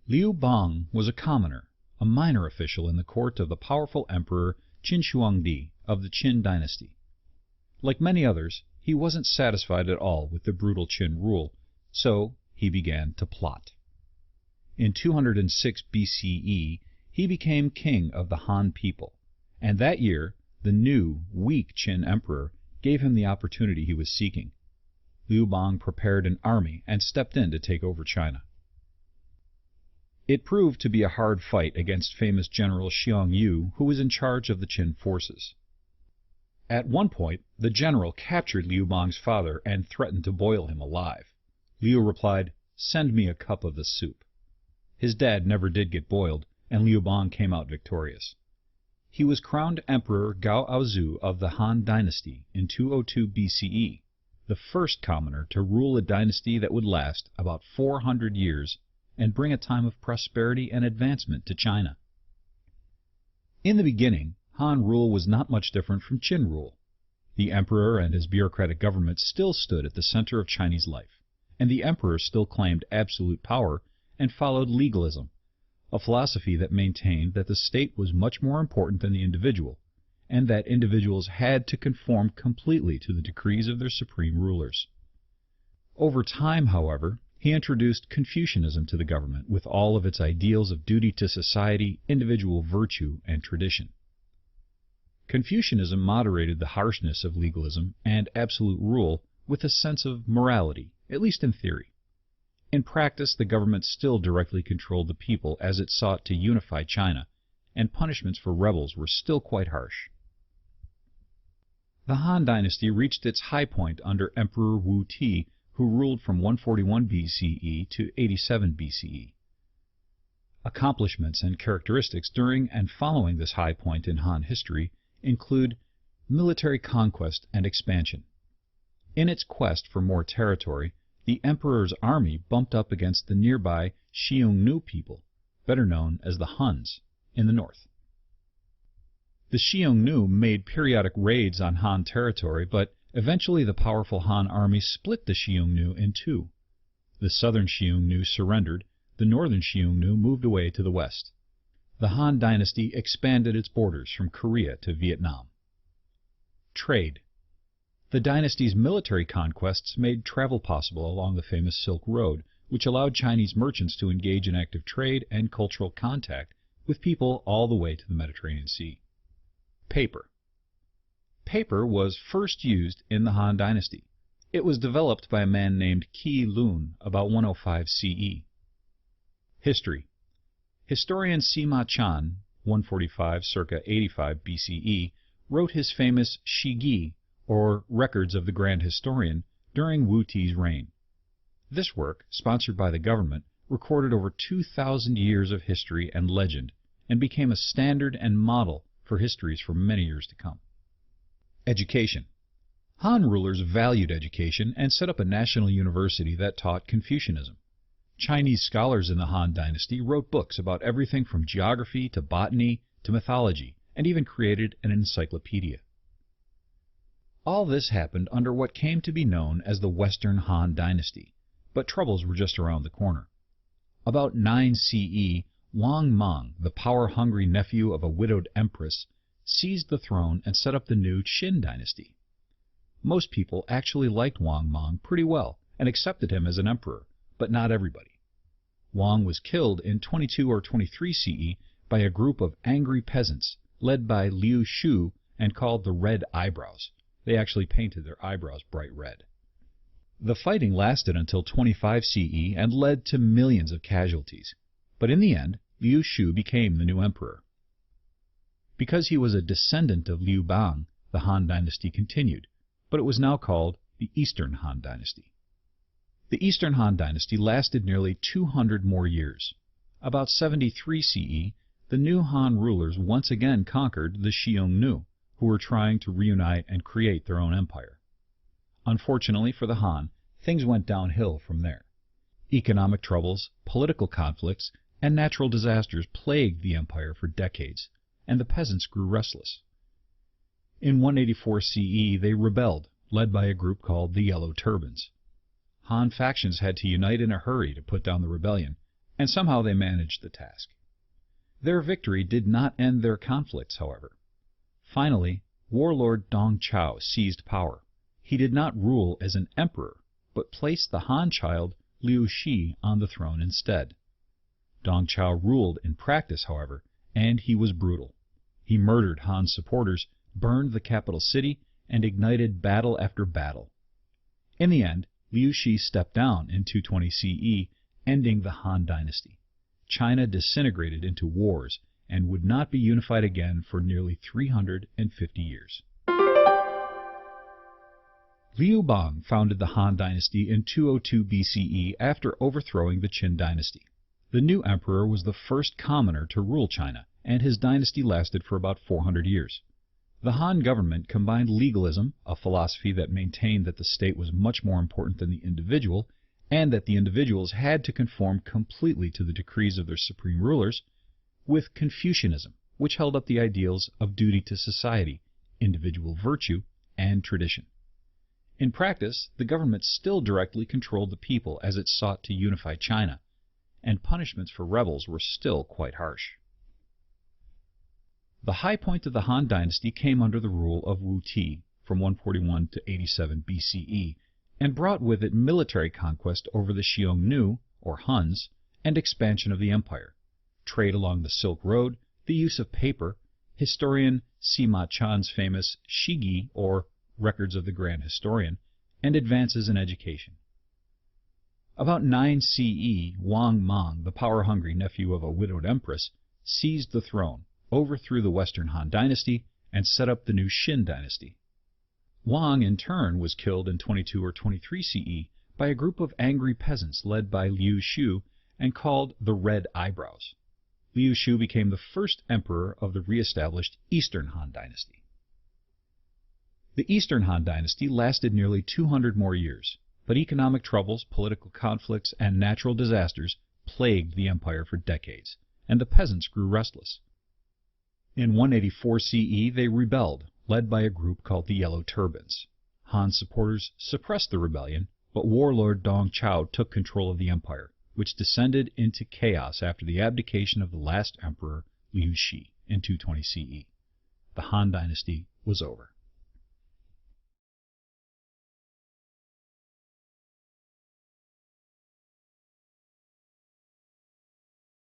Liu Bang was a commoner, a minor official in the court of the powerful Emperor Xiongnu of the Qin Dynasty. Like many others, he wasn't satisfied at all with the brutal Qin rule, so he began to plot. In 206 BCE, he became king of the Han people, and that year the new, weak Qin emperor gave him the opportunity he was seeking. Liu Bang prepared an army and stepped in to take over China. It proved to be a hard fight against famous General Xiongnu, who was in charge of the Qin forces. At one point, the general captured Liu Bang's father and threatened to boil him alive. Liu replied, "Send me a cup of the soup." His dad never did get boiled, and Liu Bang came out victorious. He was crowned Emperor Gaozu of the Han Dynasty in 202 BCE, the first commoner to rule a dynasty that would last about 400 years and bring a time of prosperity and advancement to China. In the beginning, Han rule was not much different from Qin rule. The emperor and his bureaucratic government still stood at the center of Chinese life, and the emperor still claimed absolute power and followed legalism, a philosophy that maintained that the state was much more important than the individual, and that individuals had to conform completely to the decrees of their supreme rulers. Over time, however, he introduced Confucianism to the government with all of its ideals of duty to society, individual virtue, and tradition. Confucianism moderated the harshness of legalism and absolute rule with a sense of morality, at least in theory. In practice, the government still directly controlled the people as it sought to unify China, and punishments for rebels were still quite harsh. The Han Dynasty reached its high point under Emperor Wu Ti, who ruled from 141 BCE to 87 BCE. Accomplishments and characteristics during and following this high point in Han history include military conquest and expansion. In its quest for more territory, the emperor's army bumped up against the nearby Xiongnu people, better known as the Huns, in the north. The Xiongnu made periodic raids on Han territory, but eventually the powerful Han army split the Xiongnu in two. The southern Xiongnu surrendered, the northern Xiongnu moved away to the west. The Han Dynasty expanded its borders from Korea to Vietnam. Trade. The dynasty's military conquests made travel possible along the famous Silk Road, which allowed Chinese merchants to engage in active trade and cultural contact with people all the way to the Mediterranean Sea. Paper. Paper was first used in the Han Dynasty. It was developed by a man named Qi Lun about 105 CE. History. Historian Sima Chan, 145 circa 85 BCE, wrote his famous Shigi, or Records of the Grand Historian, during Wu Ti's reign. This work, sponsored by the government, recorded over 2,000 years of history and legend, and became a standard and model for histories for many years to come. Education. Han rulers valued education and set up a national university that taught Confucianism. Chinese scholars in the Han Dynasty wrote books about everything from geography to botany to mythology, and even created an encyclopedia. All this happened under what came to be known as the Western Han Dynasty, but troubles were just around the corner. About 9 CE, Wang Mang, the power-hungry nephew of a widowed empress, seized the throne and set up the new Qin Dynasty. Most people actually liked Wang Mang pretty well and accepted him as an emperor, but not everybody. Wang was killed in 22 or 23 CE by a group of angry peasants led by Liu Shu and called the Red Eyebrows. They actually painted their eyebrows bright red. The fighting lasted until 25 CE and led to millions of casualties, but in the end, Liu Shu became the new emperor. Because he was a descendant of Liu Bang, the Han Dynasty continued, but it was now called the Eastern Han Dynasty. The Eastern Han Dynasty lasted nearly 200 more years. About 73 CE, the new Han rulers once again conquered the Xiongnu, who were trying to reunite and create their own empire. Unfortunately for the Han, things went downhill from there. Economic troubles, political conflicts, and natural disasters plagued the empire for decades, and the peasants grew restless. In 184 CE, they rebelled, led by a group called the Yellow Turbans. Han factions had to unite in a hurry to put down the rebellion, and somehow they managed the task. Their victory did not end their conflicts, however. Finally, warlord Dong Chao seized power. He did not rule as an emperor, but placed the Han child Liu Shi on the throne instead. Dong Chao ruled in practice, however, and he was brutal. He murdered Han's supporters, burned the capital city, and ignited battle after battle. In the end, Liu Shi stepped down in 220 CE, ending the Han Dynasty. China disintegrated into wars and would not be unified again for nearly 350 years. Liu Bang founded the Han Dynasty in 202 BCE after overthrowing the Qin Dynasty. The new emperor was the first commoner to rule China, and his dynasty lasted for about 400 years. The Han government combined legalism, a philosophy that maintained that the state was much more important than the individual, and that the individuals had to conform completely to the decrees of their supreme rulers, with Confucianism, which held up the ideals of duty to society, individual virtue, and tradition. In practice, the government still directly controlled the people as it sought to unify China, and punishments for rebels were still quite harsh. The high point of the Han Dynasty came under the rule of Wu Ti from 141 to 87 BCE, and brought with it military conquest over the Xiongnu, or Huns, and expansion of the empire, trade along the Silk Road, the use of paper, historian Sima Chan's famous Shigi, or Records of the Grand Historian, and advances in education. About 9 CE, Wang Mang, the power-hungry nephew of a widowed empress, seized the throne, overthrew the Western Han Dynasty, and set up the new Qin Dynasty. Wang, in turn, was killed in 22 or 23 CE by a group of angry peasants led by Liu Shu and called the Red Eyebrows. Liu Shu became the first emperor of the re-established Eastern Han Dynasty. The Eastern Han Dynasty lasted nearly 200 more years, but economic troubles, political conflicts, and natural disasters plagued the empire for decades, and the peasants grew restless. In 184 CE, they rebelled, led by a group called the Yellow Turbans. Han supporters suppressed the rebellion, but warlord Dong Chao took control of the empire, which descended into chaos after the abdication of the last emperor, Liu Shi, in 220 CE. The Han Dynasty was over.